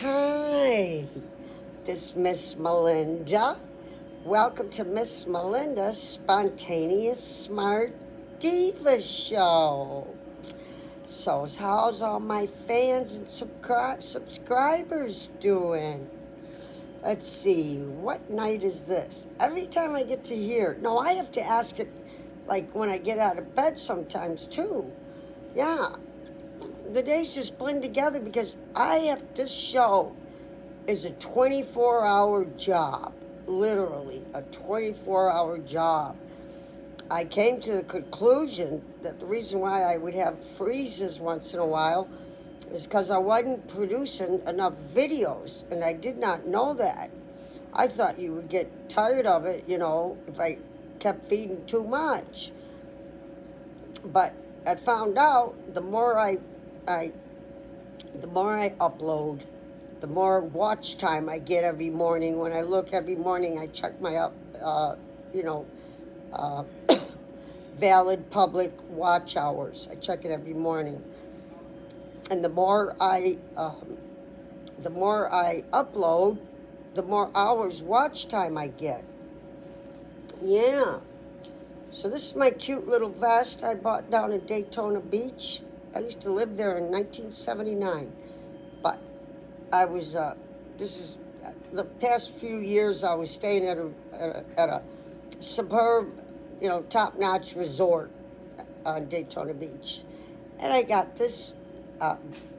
Hi, this Miss Melinda. Welcome to Miss Melinda's Spontaneous Smart Diva Show. So, how's all my fans and subscribers doing? Let's see, what night is this? Every time I get to hear, no, I have to ask it like when I get out of bed sometimes too. Yeah, the days just blend together because this show is a 24-hour job, literally a 24-hour job. I came to the conclusion that the reason why I would have freezes once in a while is because I wasn't producing enough videos, and I did not know that. I thought you would get tired of it, if I kept feeding too much. But I found out the more I upload, the more watch time I get every morning. When I look every morning, I check my valid public watch hours. I check it every morning, and the more I upload, the more hours watch time I get. Yeah. So this is my cute little vest I bought down in Daytona Beach. I used to live there in 1979, but I was, the past few years I was staying at a superb, top-notch resort on Daytona Beach. And I got this,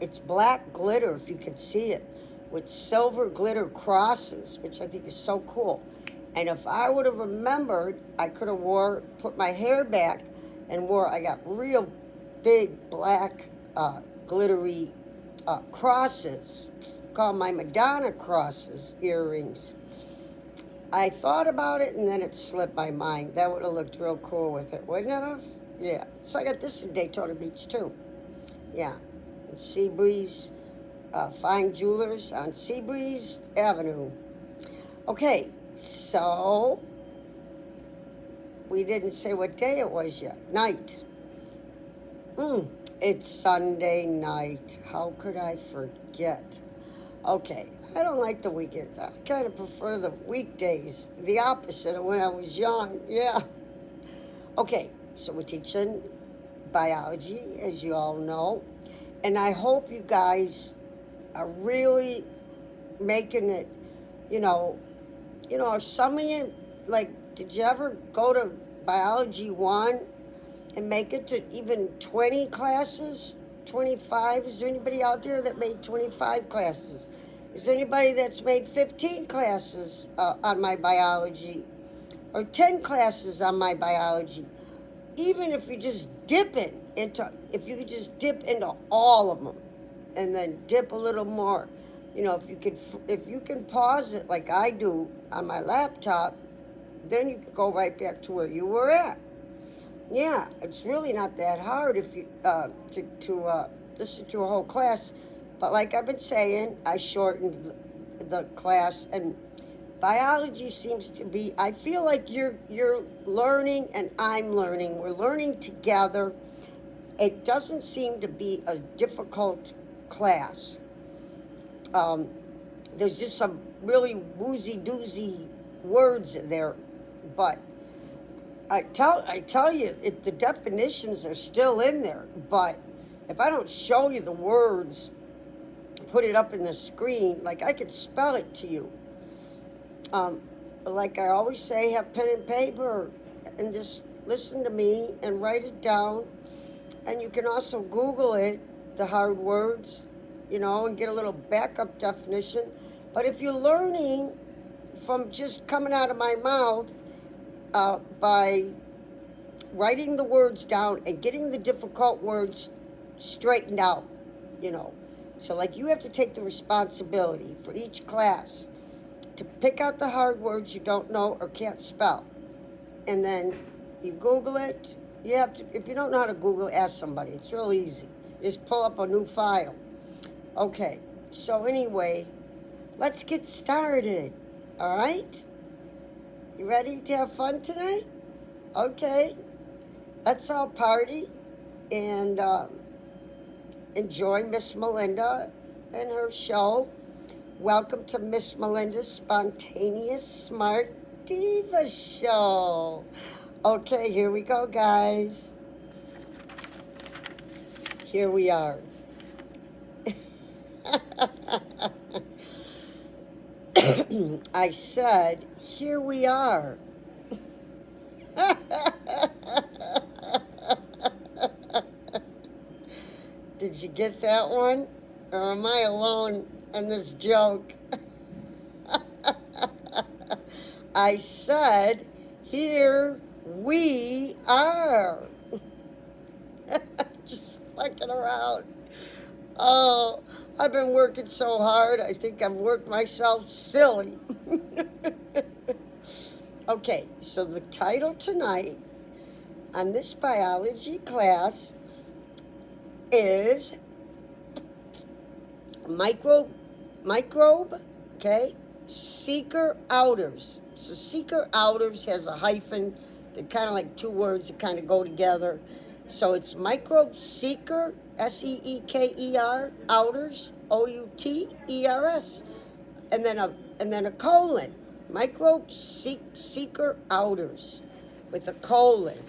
it's black glitter, if you can see it, with silver glitter crosses, which I think is so cool. And if I would have remembered, I could have put my hair back and I got real big black glittery crosses, called my Madonna crosses earrings. I thought about it and then it slipped my mind. That would have looked real cool with it, wouldn't it have? Yeah. So I got this in Daytona Beach too. Yeah. Seabreeze Fine Jewelers on Seabreeze Avenue. Okay, so we didn't say what day it was yet. Night. It's Sunday night. How could I forget? Okay, I don't like the weekends. I kind of prefer the weekdays, the opposite of when I was young. Yeah. Okay, so we're teaching biology, as you all know, and I hope you guys are really making it, some of you, like, did you ever go to Biology 1 and make it to even 20 classes, 25? Is there anybody out there that made 25 classes? Is there anybody that's made 15 classes on my biology, or 10 classes on my biology? Even if you're just if you could just dip into all of them and then dip a little more, if you can pause it like I do on my laptop, then you can go right back to where you were at. Yeah, it's really not that hard if you to listen to a whole class. But like I've been saying, I shortened the class, and biology seems to be, I feel like you're learning and I'm learning. We're learning together. It doesn't seem to be a difficult class. There's just some really woozy-doozy words in there, but I tell you, the definitions are still in there, but if I don't show you the words, put it up in the screen, like I could spell it to you. Like I always say, have pen and paper and just listen to me and write it down. And you can also Google it, the hard words, and get a little backup definition. But if you're learning from just coming out of my mouth, by writing the words down and getting the difficult words straightened out, So like you have to take the responsibility for each class to pick out the hard words you don't know or can't spell. And then you Google it. You have to, if you don't know how to Google, ask somebody. It's real easy. Just pull up a new file. Okay, so anyway, let's get started. All right? You ready to have fun tonight? Okay. Let's all party and enjoy Miss Melinda and her show. Welcome to Miss Melinda's Spontaneous Smart Diva Show. Okay, here we go, guys. Here we are. I said, here we are. Did you get that one? Or am I alone in this joke? I said, here we are. Just fucking around. Oh, I've been working so hard, I think I've worked myself silly. Okay, so the title tonight on this biology class is microbe, okay, SEATER OUTERS. So SEATER OUTERS has a hyphen. They're kind of like two words that kind of go together. So it's microbe SEATER, SEEKER, OUTERS, OUTERS, and then a colon. Microbe SEATER OUTERS with a colon.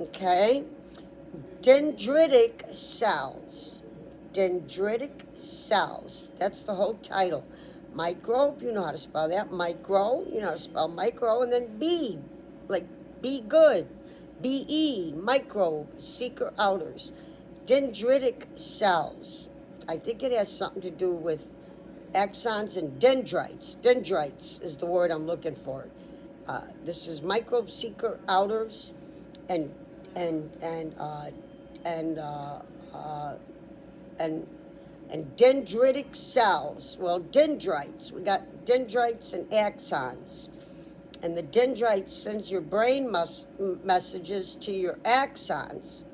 Okay? Dendritic cells. Dendritic cells. That's the whole title. Microbe, you know how to spell that. Micro, you know how to spell micro. And then B, like be good. BE, microbe, SEATER OUTERS. Dendritic cells. I think it has something to do with axons and dendrites. Dendrites is the word I'm looking for. This is microbe SEATER OUTERS and dendritic cells. Well, dendrites. We got dendrites and axons. And the dendrite sends your brain messages to your axons.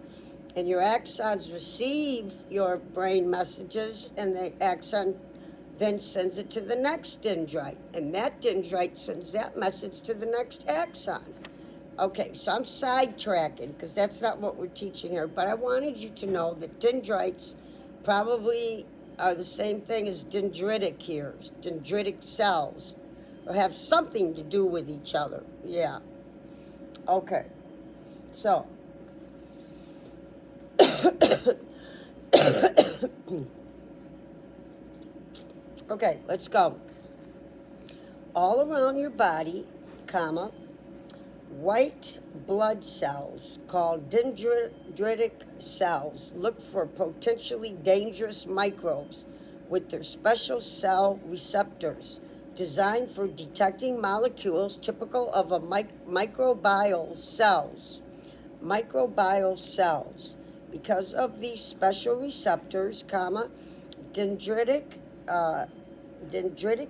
And your axons receive your brain messages, and the axon then sends it to the next dendrite. And that dendrite sends that message to the next axon. Okay, so I'm sidetracking because that's not what we're teaching here. But I wanted you to know that dendrites probably are the same thing as dendritic here. Dendritic cells. Or have something to do with each other. Yeah. Okay. So. Okay, let's go. All around your body, comma, white blood cells called dendritic cells look for potentially dangerous microbes with their special cell receptors designed for detecting molecules typical of a microbial cells. Microbial cells. Because of these special receptors, comma, dendritic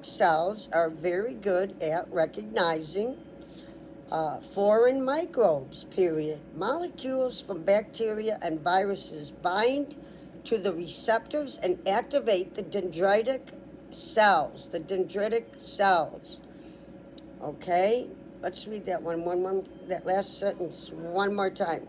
cells are very good at recognizing foreign microbes, period. Molecules from bacteria and viruses bind to the receptors and activate the dendritic cells. The dendritic cells. Okay? Let's read that that last sentence one more time.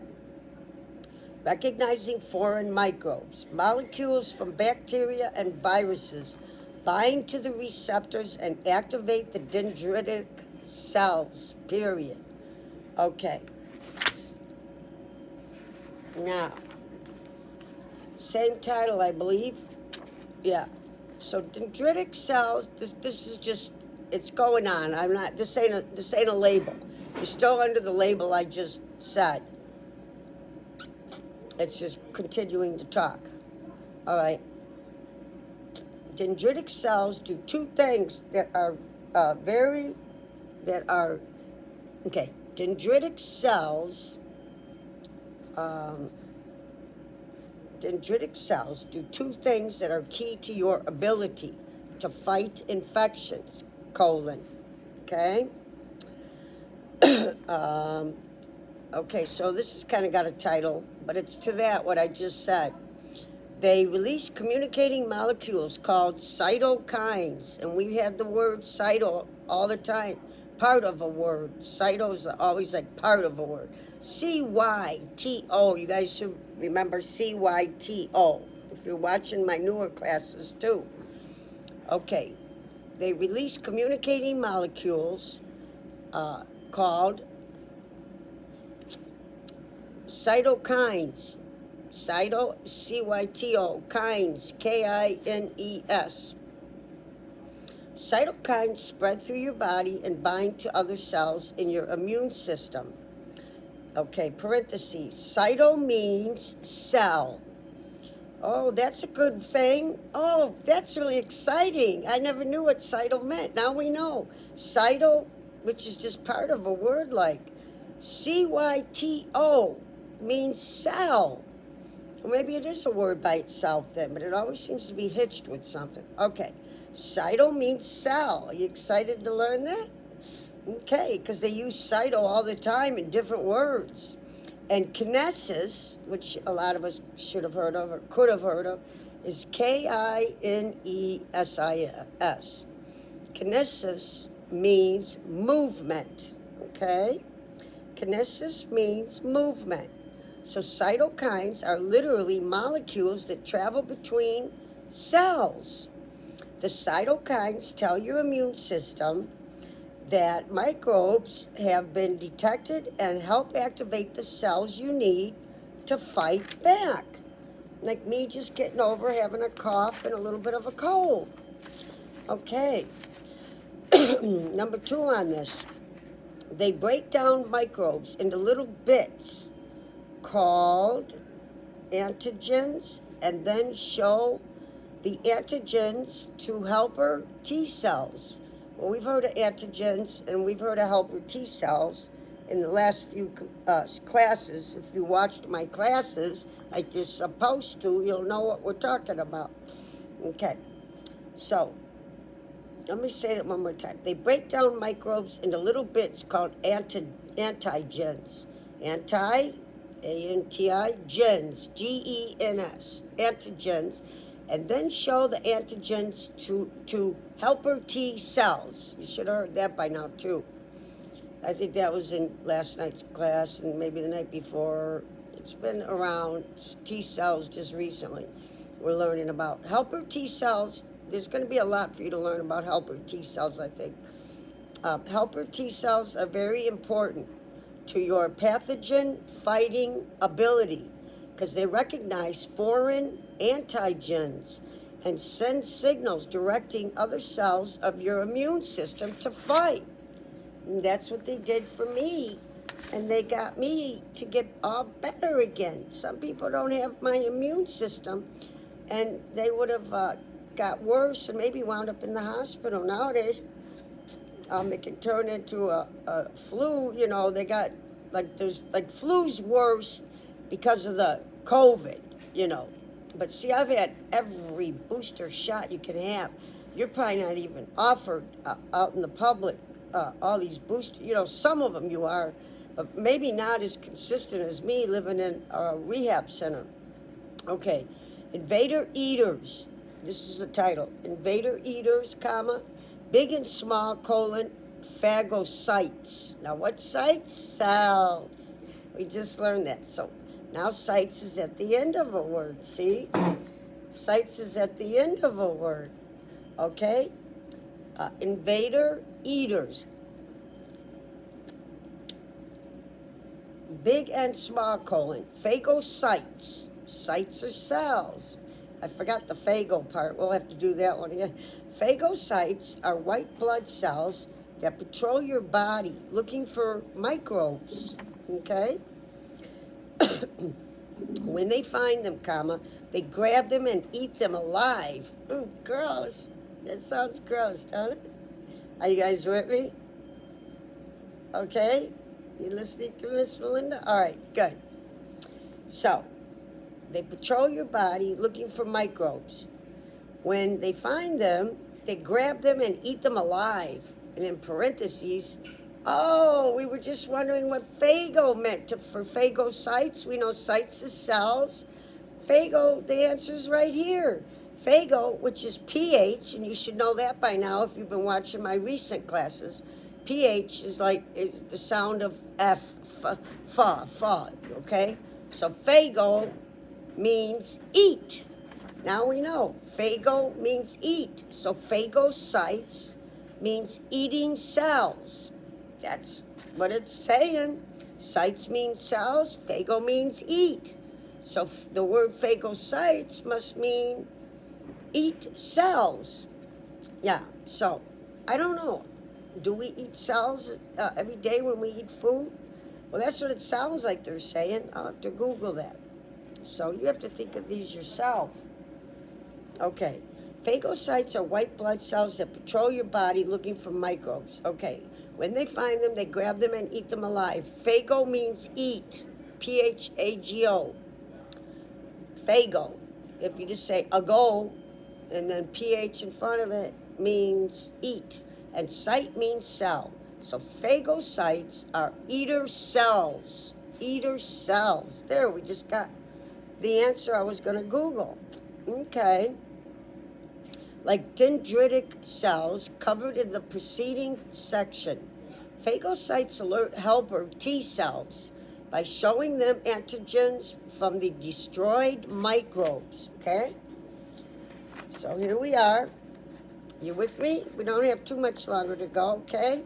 Recognizing foreign microbes. Molecules from bacteria and viruses bind to the receptors and activate the dendritic cells, period. Okay. Now, same title, I believe. Yeah. So dendritic cells, this is just, it's going on. This ain't a label. You're still under the label I just said. It's just continuing to talk. All right. Dendritic cells do two things that are okay. Dendritic cells do two things that are key to your ability to fight infections, colon. Okay? Okay, so this has kind of got a title, but it's to that what I just said. They release communicating molecules called cytokines, and we've had the word cyto all the time. Part of a word. Cytos are always like part of a word. C-Y-T-O. You guys should remember C-Y-T-O if you're watching my newer classes too. Okay, they release communicating molecules called cytokines. C-Y-T-O, kines, K-I-N-E-S. Cytokines spread through your body and bind to other cells in your immune system. Okay, parentheses. Cyto means cell. Oh, that's a good thing. Oh, that's really exciting. I never knew what cyto meant. Now we know. Cyto, which is just part of a word like C-Y-T-O, means cell. Well, maybe it is a word by itself then, but it always seems to be hitched with something. Okay, cyto means cell. Are you excited to learn that? Okay, because they use cyto all the time in different words. And kinesis, which a lot of us should have heard of or could have heard of, is K-I-N-E-S-I-S. Kinesis means movement, okay? Kinesis means movement. So cytokines are literally molecules that travel between cells. The cytokines tell your immune system that microbes have been detected and help activate the cells you need to fight back. Like me just getting over having a cough and a little bit of a cold. Okay. Number 2 on this. They break down microbes into little bits called antigens and then show the antigens to helper T cells. Well, we've heard of antigens and we've heard of helper T cells in the last few classes. If you watched my classes like you're supposed to, you'll know what we're talking about. Okay, so let me say that one more time. They break down microbes into little bits called antigens. A-N-T-I, gens, G-E-N-S, antigens, and then show the antigens to helper T cells. You should have heard that by now, too. I think that was in last night's class and maybe the night before. It's been around T cells just recently. We're learning about helper T cells. There's going to be a lot for you to learn about helper T cells, I think. Helper T cells are very important to your pathogen fighting ability because they recognize foreign antigens and send signals directing other cells of your immune system to fight. And that's what they did for me, and they got me to get all better again. Some people don't have my immune system, and they would have got worse and maybe wound up in the hospital. Nowadays, it can turn into a flu. You know, they got, there's, flu's worse because of the COVID, you know. But see, I've had every booster shot you can have. You're probably not even offered out in the public all these boosters. You know, some of them you are, but maybe not as consistent as me living in a rehab center. Okay, invader eaters. This is the title. Invader eaters, comma, big and small, colon, phagocytes. Now, what sites? Cells. We just learned that. So now sites is at the end of a word, see? Sites is at the end of a word, okay? Invader eaters. Big and small, colon, phagocytes. Sites are cells. I forgot the phago part. We'll have to do that one again. Phagocytes are white blood cells that patrol your body looking for microbes, okay? When they find them, comma, they grab them and eat them alive. Ooh, gross. That sounds gross, don't it? Are you guys with me? Okay? You listening to Miss Melinda? All right, good. So, they patrol your body looking for microbes. When they find them, they grab them and eat them alive. And in parentheses, oh, we were just wondering what phago meant for phagocytes. We know sites is cells. Phago, the answer's right here. Phago, which is pH, and you should know that by now if you've been watching my recent classes. pH is like the sound of F, fa, okay? So phago means eat. Now we know. Phago means eat. So phagocytes means eating cells. That's what it's saying. Cytes means cells. Phago means eat. So the word phagocytes must mean eat cells. Yeah, so I don't know. Do we eat cells every day when we eat food? Well, that's what it sounds like they're saying. I'll have to Google that. So you have to think of these yourself. Okay, phagocytes are white blood cells that patrol your body looking for microbes. Okay, when they find them, they grab them and eat them alive. Phago means eat, P-H-A-G-O. Phago. If you just say ago and then P-H in front of it, means eat. And cyte means cell. So phagocytes are eater cells. Eater cells. There, we just got the answer I was going to Google. Okay. Like dendritic cells covered in the preceding section, phagocytes alert helper T cells by showing them antigens from the destroyed microbes. Okay? So here we are. You with me? We don't have too much longer to go, okay?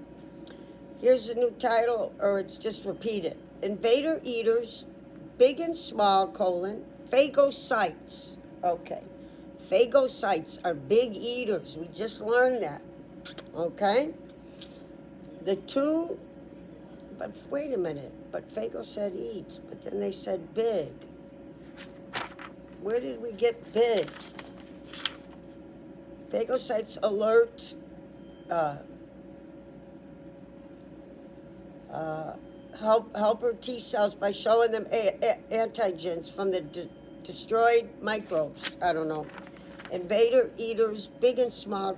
Here's the new title, or it's just repeated. Invader eaters, big and small, phagocytes. Okay. Phagocytes are big eaters. We just learned that. Okay? The two, but wait a minute. But phago said eat, but then they said big. Where did we get big? Phagocytes alert helper T cells by showing them antigens from the destroyed microbes. I don't know. Invader eaters, big and small,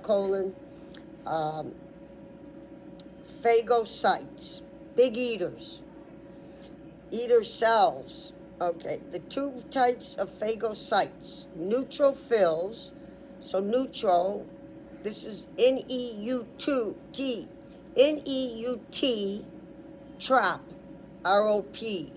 phagocytes, big eaters. Eater cells. Okay, the two types of phagocytes. Neutrophils. So neutral, this is N-E-U-T, N-E-U-T, trop, R-O-P,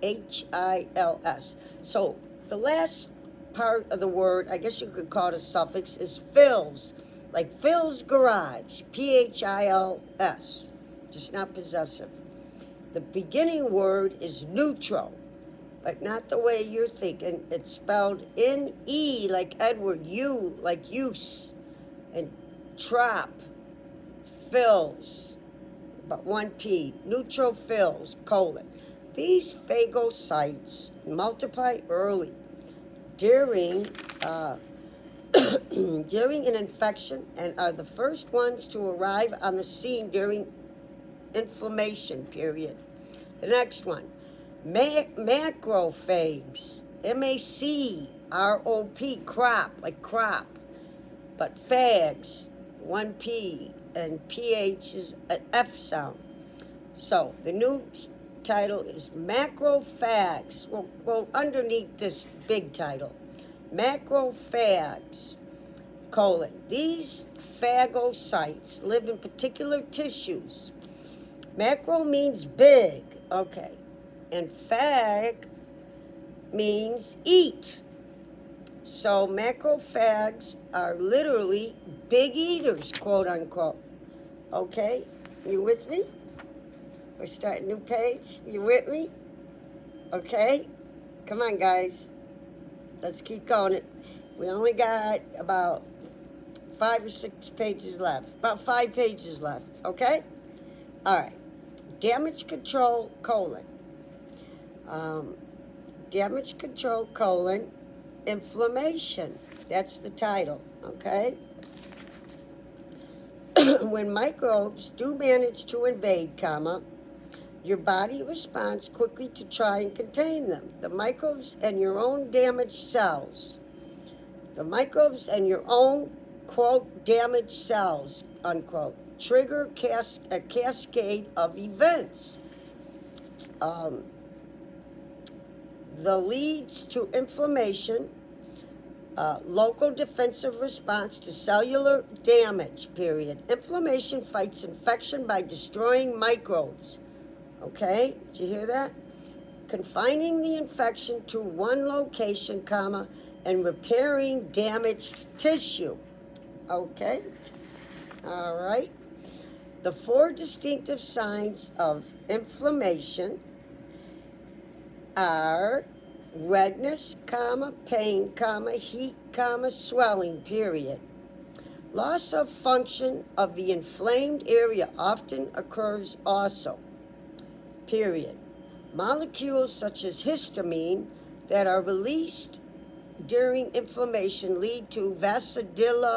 H-I-L-S. So the last part of the word, I guess you could call it a suffix, is fills, like Phil's garage, P-H-I-L-S, just not possessive. The beginning word is neutral, but not the way you're thinking. It's spelled N-E like Edward, U like use, and trop, fills, but one P, neutrophils, : These phagocytes multiply early during during an infection and are the first ones to arrive on the scene during inflammation period. The next one, macrophages, M-A-C-R-O-P, crop, like crop, but phags, one P, and P-H is an F sound. So the new title is macrophages. Well, underneath this big title, macrophages, : These phagocytes live in particular tissues. Macro means big, okay, and phag means eat. So macrophages are literally big eaters, quote unquote. Okay, you with me? We're starting a new page. You with me? Okay, come on, guys. Let's keep going. We only got about 5 or 6 pages left. About 5 pages left. Okay. All right. Damage control : damage control : inflammation. That's the title, okay? When microbes do manage to invade, your body responds quickly to try and contain them. The microbes and your own damaged cells. The microbes and your own, quote, damaged cells, unquote, trigger a cascade of events. The leads to inflammation, local defensive response to cellular damage, period. Inflammation fights infection by destroying microbes. Okay, did you hear that? Confining the infection to one location, and repairing damaged tissue. Okay? All right. The 4 distinctive signs of inflammation are redness, pain, heat, swelling, period. Loss of function of the inflamed area often occurs also, period. Molecules such as histamine that are released during inflammation lead to vasodilation.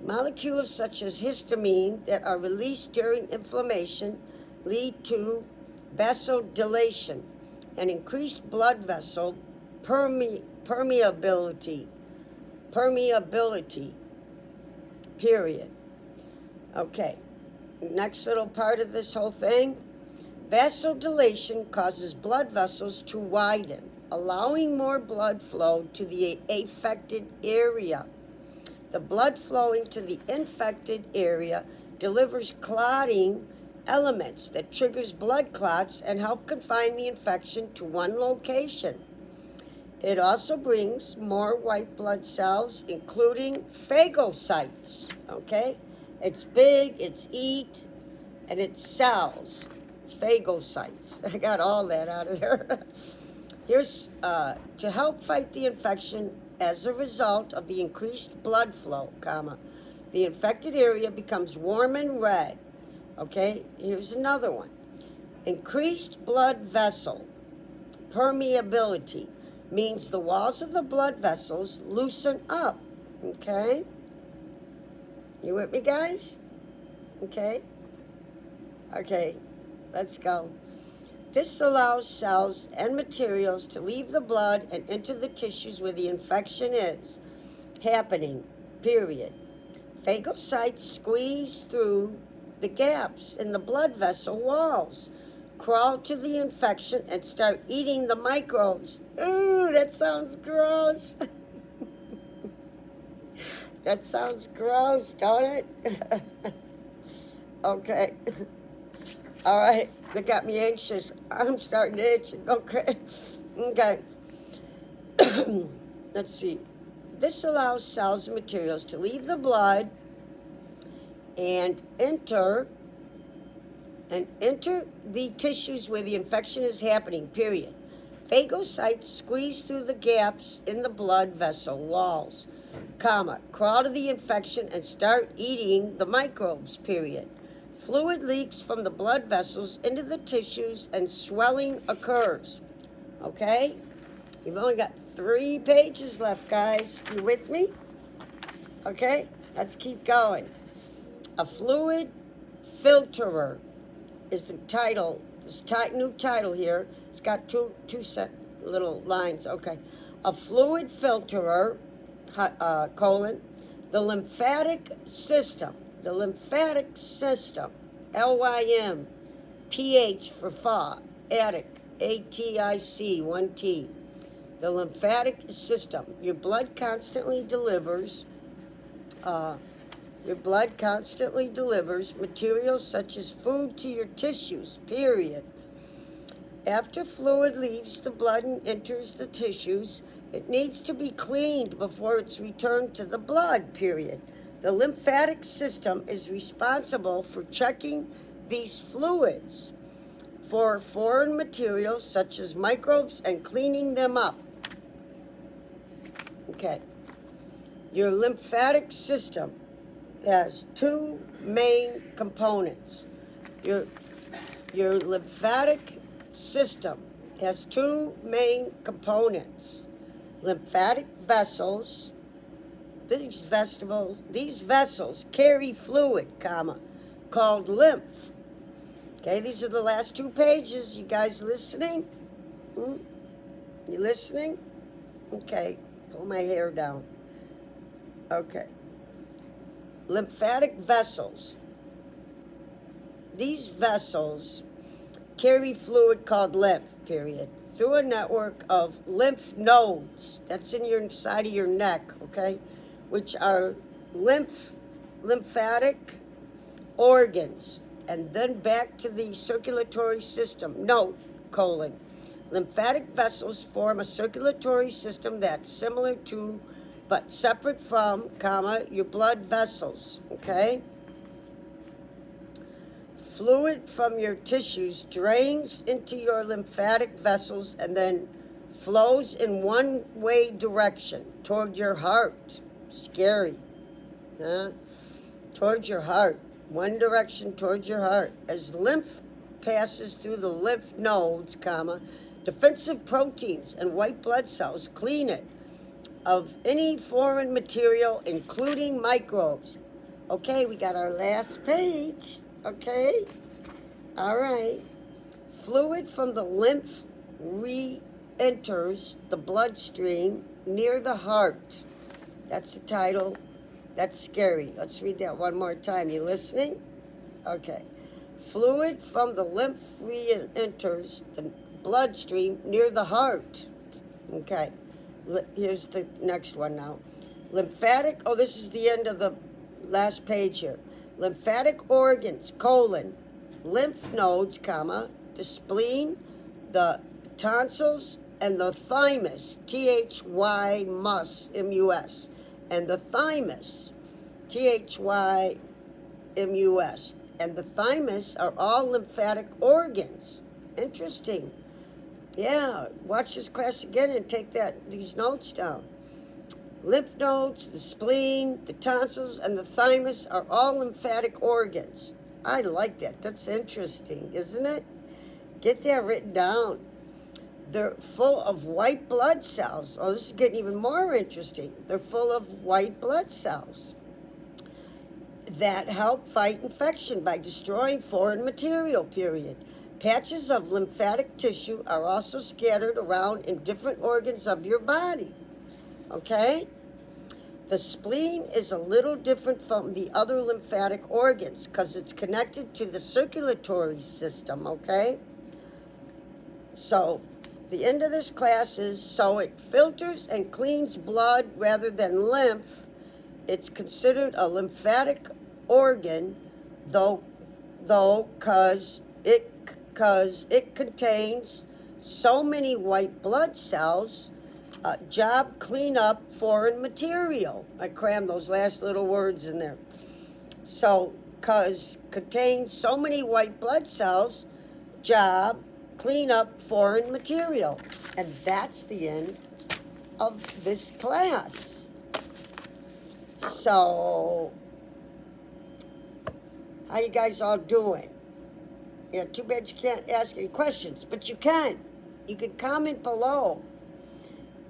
Molecules such as histamine that are released during inflammation lead to vasodilation and increased blood vessel permeability, period. Okay, next little part of this whole thing. Vasodilation causes blood vessels to widen, allowing more blood flow to the affected area. The blood flowing to the infected area delivers clotting elements that triggers blood clots and help confine the infection to one location. It also brings more white blood cells, including phagocytes. Okay? It's big, it's eat, and it's cells. Phagocytes. I got all that out of there. Here's to help fight the infection as a result of the increased blood flow, the infected area becomes warm and red. Okay, here's another one. Increased blood vessel permeability means the walls of the blood vessels loosen up. Okay? You with me, guys? Okay? Okay, let's go. This allows cells and materials to leave the blood and enter the tissues where the infection is happening, period. Phagocytes squeeze through the gaps in the blood vessel walls, crawl to the infection, and start eating the microbes. Ooh, that sounds gross. That sounds gross, don't it? Okay. All right, that got me anxious. I'm starting to itch and go crazy. Okay. Let's see. This allows cells and materials to leave the blood and enter the tissues where the infection is happening, period. Phagocytes squeeze through the gaps in the blood vessel walls, crawl to the infection and start eating the microbes, period. Fluid leaks from the blood vessels into the tissues and swelling occurs. Okay? You've only got 3 pages left, guys. You with me? Okay? Let's keep going. A fluid filterer is the title. This new title here. It's got two little lines. Okay. A fluid filterer, the lymphatic system. The lymphatic system, LYM, PH for attic, ATIC, 1T. The lymphatic system. Your blood constantly delivers materials such as food to your tissues, period. After fluid leaves the blood and enters the tissues, it needs to be cleaned before it's returned to the blood, period. The lymphatic system is responsible for checking these fluids for foreign materials such as microbes and cleaning them up. Okay. Your lymphatic system has 2 main components. Your lymphatic system has 2 main components. Lymphatic vessels. These vessels carry fluid, called lymph. Okay, these are the last 2 pages. You guys listening? You listening? Okay, pull my hair down. Okay. Lymphatic vessels. These vessels carry fluid called lymph, period, through a network of lymph nodes. That's in your side of your neck, okay? Which are lymphatic organs, and then back to the circulatory system, Lymphatic vessels form a circulatory system that's similar to, but separate from, your blood vessels, okay? Fluid from your tissues drains into your lymphatic vessels and then flows in one-way direction toward your heart. Scary, huh? Towards your heart. One direction towards your heart. As lymph passes through the lymph nodes, defensive proteins and white blood cells clean it of any foreign material, including microbes. Okay, we got our last page. Okay? All right. Fluid from the lymph re-enters the bloodstream near the heart. That's the title. That's scary. Let's read that one more time. You listening? Okay. Fluid from the lymph re-enters the bloodstream near the heart. Okay. Here's the next one now. Lymphatic, this is the end of the last page here. Lymphatic organs, lymph nodes, the spleen, the tonsils, and the thymus, Thymus, and the thymus, Thymus, and the thymus are all lymphatic organs. Interesting. Yeah, watch this class again and take these notes down. Lymph nodes, the spleen, the tonsils, and the thymus are all lymphatic organs. I like that. That's interesting, isn't it? Get that written down. They're full of white blood cells. Oh, this is getting even more interesting. They're full of white blood cells that help fight infection by destroying foreign material, period. Patches of lymphatic tissue are also scattered around in different organs of your body. Okay? The spleen is a little different from the other lymphatic organs because it's connected to the circulatory system, okay? So, the end of this class is, so it filters and cleans blood rather than lymph. It's considered a lymphatic organ, though, because it contains so many white blood cells. Job clean up foreign material. I crammed those last little words in there. So, because contains so many white blood cells, job clean up foreign material. And that's the end of this class. So, how you guys all doing? Yeah, too bad you can't ask any questions, but you can. You can comment below.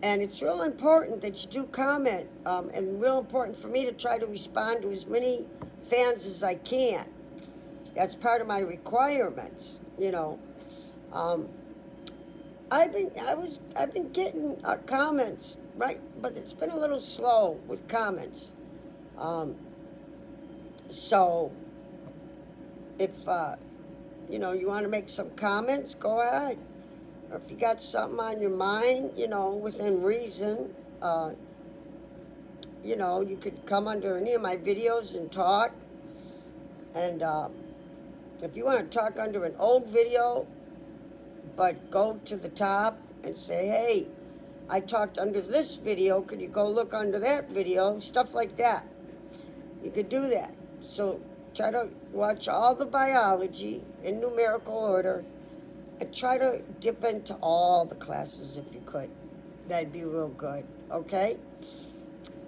And it's real important that you do comment, and real important for me to try to respond to as many fans as I can. That's part of my requirements, you know. I've been getting comments, right, but it's been a little slow with comments. So if you want to make some comments, go ahead. Or if you got something on your mind, within reason, you could come under any of my videos and talk. And if you want to talk under an old video, but go to the top and say, hey, I talked under this video, could you go look under that video? Stuff like that. You could do that. So try to watch all the biology in numerical order. And try to dip into all the classes if you could. That'd be real good, okay?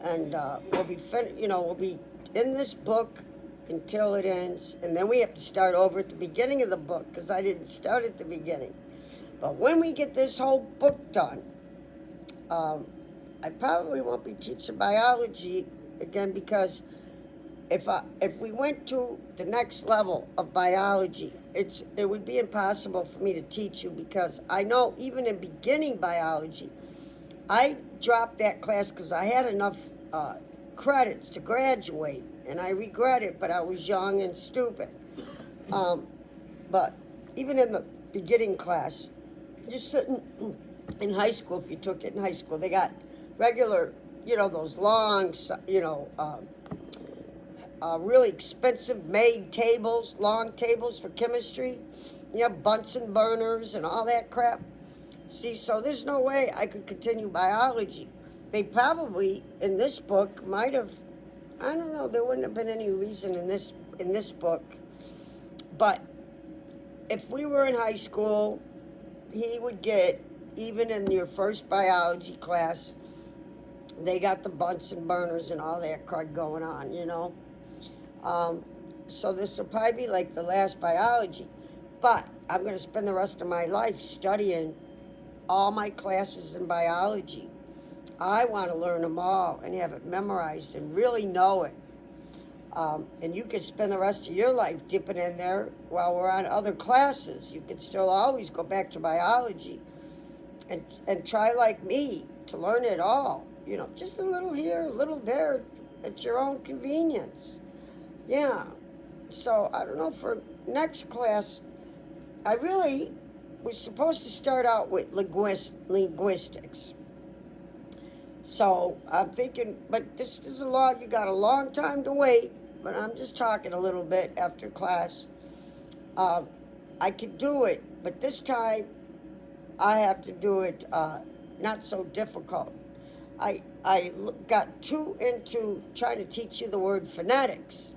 And we'll be in this book until it ends, and then we have to start over at the beginning of the book because I didn't start at the beginning. But when we get this whole book done, I probably won't be teaching biology again because if we went to the next level of biology, it would be impossible for me to teach you because I know even in beginning biology, I dropped that class because I had enough credits to graduate, and I regret it, but I was young and stupid. But even in the beginning class, just sitting in high school, if you took it in high school, they got regular, those long, really expensive made tables, long tables for chemistry. Bunsen burners and all that crap. See, so there's no way I could continue biology. They probably, in this book, might have, I don't know, there wouldn't have been any reason in this book. But if we were in high school, he would get, even in your first biology class, they got the Bunsen burners and all that crud going on, you know. So this will probably be like the last biology. But I'm going to spend the rest of my life studying all my classes in biology. I want to learn them all and have it memorized and really know it. And you could spend the rest of your life dipping in there while we're on other classes. You could still always go back to biology and try like me to learn it all. You know, just a little here, a little there at your own convenience. Yeah. So I don't know, for next class, I really was supposed to start out with linguistics. So I'm thinking, but this is you got a long time to wait, but I'm just talking a little bit after class. I could do it, but this time I have to do it not so difficult. I got too into trying to teach you the word phonetics.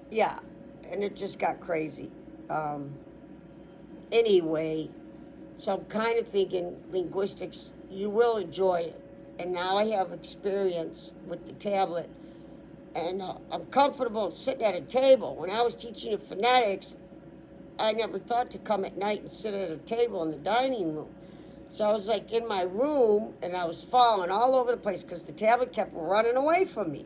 Yeah, and it just got crazy. Anyway, so I'm kind of thinking linguistics, you will enjoy it. And now I have experience with the tablet, and I'm comfortable sitting at a table. When I was teaching you phonetics, I never thought to come at night and sit at a table in the dining room. So I was like in my room, and I was falling all over the place because the tablet kept running away from me.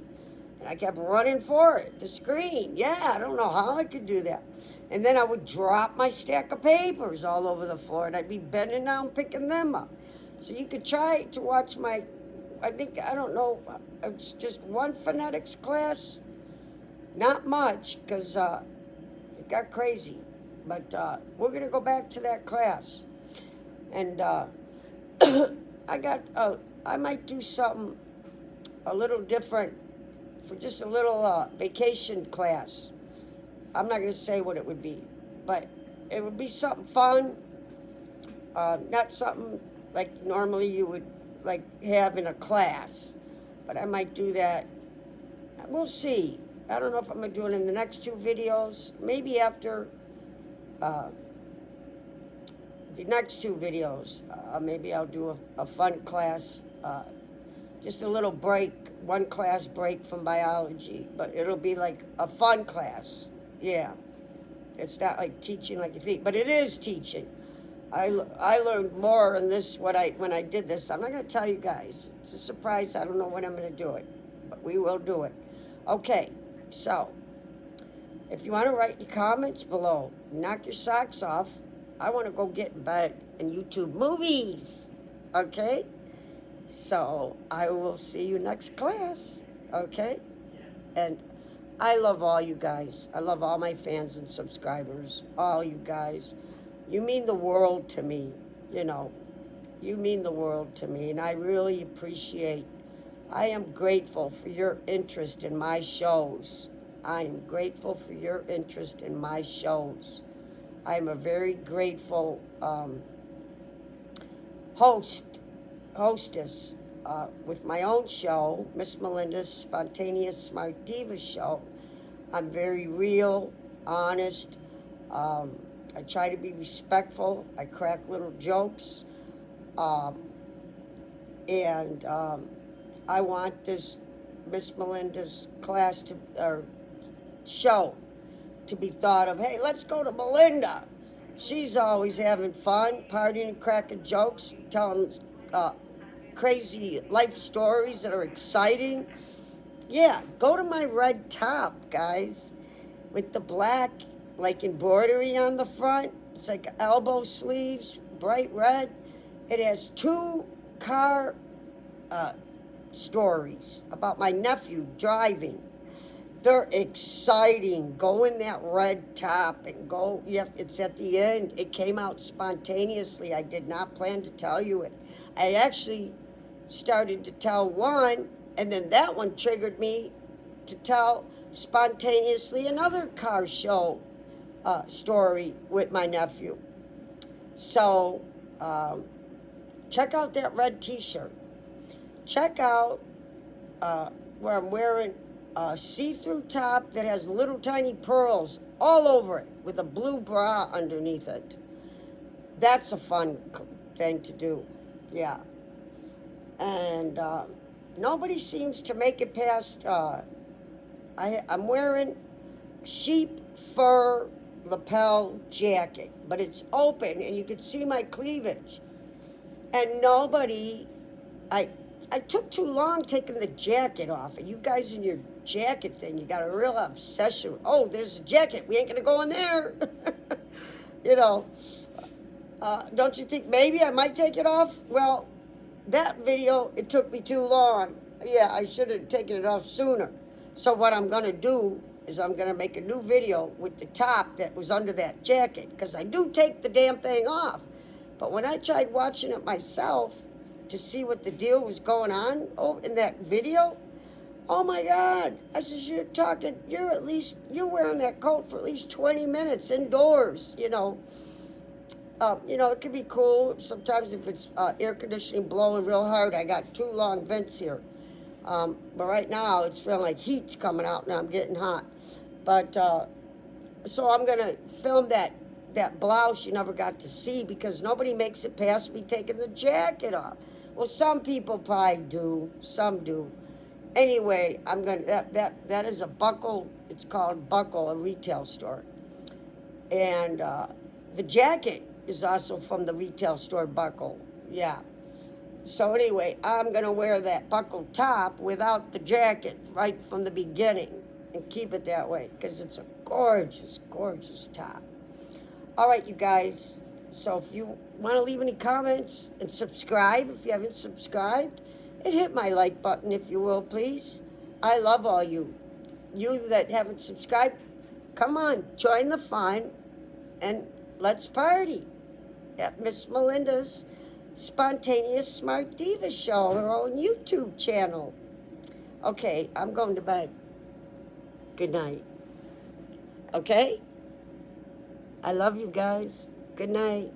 And I kept running for it, the screen. Yeah, I don't know how I could do that. And then I would drop my stack of papers all over the floor, and I'd be bending down picking them up. So you could try to watch I don't know, it's just one phonetics class. Not much, because it got crazy. But we're going to go back to that class. And I might do something a little different for just a little vacation class. I'm not going to say what it would be, but it would be something fun, not something like normally you would like have in a class, but I might do that. We'll see. I don't know if I'm going to do it in the next 2 videos, maybe after the next 2 videos. Maybe I'll do a fun class, just a little break, 1 class break from biology, but it'll be like a fun class. Yeah, it's not like teaching like you think, but it is teaching. I learned more in this when I did this. I'm not going to tell you guys. It's a surprise. I don't know when I'm going to do it, but we will do it. Okay, so if you want to write your comments below, knock your socks off. I want to go get in bed and YouTube movies. Okay? So I will see you next class. Okay? And I love all you guys. I love all my fans and subscribers. All you guys. You mean the world to me. You know, you mean the world to me. And I really appreciate, I am grateful for your interest in my shows. I am grateful for your interest in my shows. I am a very grateful hostess with my own show, Miss Melinda's Spontaneous Smart Diva Show. I'm very real, honest. I try to be respectful. I crack little jokes. And I want this Miss Melinda's class show to be thought of, hey, let's go to Melinda. She's always having fun, partying and cracking jokes, telling crazy life stories that are exciting. Yeah, go to my red top, guys, with the black, like embroidery on the front. It's like elbow sleeves, bright red. It has 2 car stories about my nephew driving. They're exciting. Go in that red top and go. It's at the end. It came out spontaneously. I did not plan to tell you it. I actually started to tell one, and then that one triggered me to tell spontaneously another car show story with my nephew. So check out that red t-shirt. Check out where I'm wearing a see-through top that has little tiny pearls all over it with a blue bra underneath it. That's a fun thing to do. Yeah. And nobody seems to make it past. I'm wearing sheep fur lapel jacket, but it's open and you can see my cleavage. And nobody, I took too long taking the jacket off, and you guys in your jacket thing, you got a real obsession. Oh, there's a jacket. We ain't gonna go in there. You know, don't you think maybe I might take it off? Well, that video, it took me too long. Yeah, I should have taken it off sooner. So what I'm gonna do is I'm gonna make a new video with the top that was under that jacket, because I do take the damn thing off. But when I tried watching it myself to see what the deal was going on in that video, oh my God. I says, you're wearing that coat for at least 20 minutes indoors, you know. It can be cool sometimes if it's air conditioning blowing real hard. I got 2 long vents here. But right now it's feeling like heat's coming out now. I'm getting hot. But so I'm going to film that blouse you never got to see because nobody makes it past me taking the jacket off. Well, some people probably do. Some do. Anyway, I'm going to, that is a Buckle. It's called Buckle, a retail store. And the jacket is also from the retail store Buckle. Yeah. So anyway, I'm going to wear that Buckle top without the jacket right from the beginning and keep it that way because it's a gorgeous, gorgeous top. All right, you guys. So if you want to leave any comments and subscribe if you haven't subscribed, and hit my like button if you will, please. I love all you. You that haven't subscribed, come on, join the fun and let's party at Miss Melinda's Spontaneous Smart Diva Show, her own YouTube channel. Okay, I'm going to bed. Good night. Okay? I love you guys. Good night.